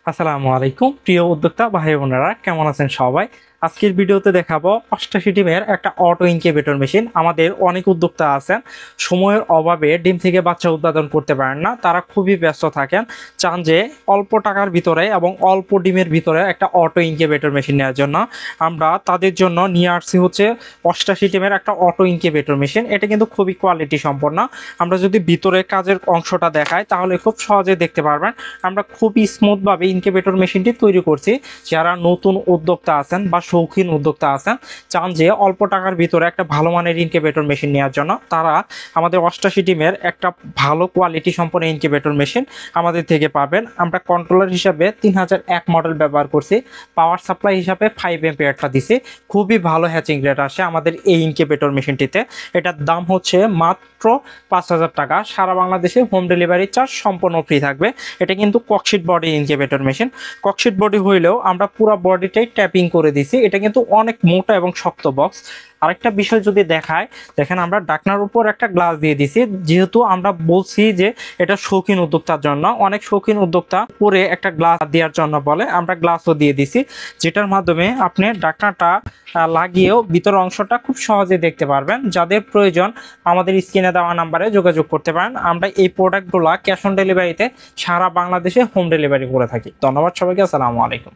আসসালামু আলাইকুম প্রিয় উদ্যোক্তা ভাই বোনেরা, কেমন আছেন সবাই? আজকের ভিডিওতে দেখাবো 88 ডিমের একটা অটো ইনকিউবেটর মেশিন। আমাদের অনেক উদ্যোক্তা আছেন, সময়ের অভাবে ডিম থেকে বাচ্চা উৎপাদন করতে পারেন না, তারা খুবই ব্যস্ত থাকেন, চান যে অল্প টাকার ভিতরে এবং অল্প ডিমের ভিতরে একটা অটো ইনকিউবেটর মেশিন নেওয়ার জন্য। আমরা তাদের জন্য নিয়ে আসছি হচ্ছে 88 ডিমের একটা অটো ইনকিউবেটর মেশিন। এটা কিন্তু খুবই কোয়ালিটি সম্পন্ন। আমরা যদি ভিতরে কাজের অংশটা দেখাই তাহলে খুব সহজে দেখতে পারবেন। আমরা খুবই স্মুথভাবে ইনকিউবেটর মেশিনটি তৈরি করছি। যারা নতুন উদ্যোক্তা আছেন বা শৌখিন উদ্যোক্তা আছেন, চান যে অল্প টাকার ভিতরে একটা ভালো মানের ইনকিউবেটর মেশিন নেওয়ার জন্য, তারা আমাদের 88 ডিমের একটা ভালো কোয়ালিটি সম্পন্ন ইনকিউবেটর মেশিন আমাদের থেকে পাবেন। আমরা কন্ট্রোলার হিসাবে 3001 মডেল ব্যবহার করছি, পাওয়ার সাপ্লাই হিসাবে 5 এম্পিয়ারটা দিছি। খুবই ভালো হ্যাচিং রেট আসে আমাদের এই ইনকিউবেটর মেশিনটিতে। এটার দাম হচ্ছে মাত্র 5,000 টাকা। সারা বাংলাদেশে হোম ডেলিভারি চার্জ সম্পূর্ণ ফ্রি থাকবে। এটা কিন্তু cork sheet body incubator machine. Cork sheet body হইলেও আমরা পুরো বডিটাই ট্যাপিং করে দিছি। এটা কিন্তু অনেক মোটা এবং শক্ত বক্স। আরেকটা বিষয় যদি দেখায়, দেখেন আমরা ডাকনার উপর একটা গ্লাস দিয়ে দিছি, যেহেতু আমরা বলছি যে এটা শৌখিন উদ্যোক্তার জন্য। অনেক শৌখিন উদ্যোক্তা পরে একটা গ্লাস দেওয়ার জন্য বলে, আমরা গ্লাসও দিয়ে দিছি, যেটার মাধ্যমে আপনি ডাকনাটা লাগিয়েও ভিতর অংশটা খুব সহজে দেখতে পারবেন। যাদের প্রয়োজন আমাদের স্ক্রিনে দেওয়া নাম্বারে যোগাযোগ করতে পারেন। আমরা এই প্রোডাক্টগুলো ক্যাশ অন ডেলিভারিতে সারা বাংলাদেশে হোম ডেলিভারি করে থাকি। ধন্যবাদ সবাইকে। আসসালামু আলাইকুম।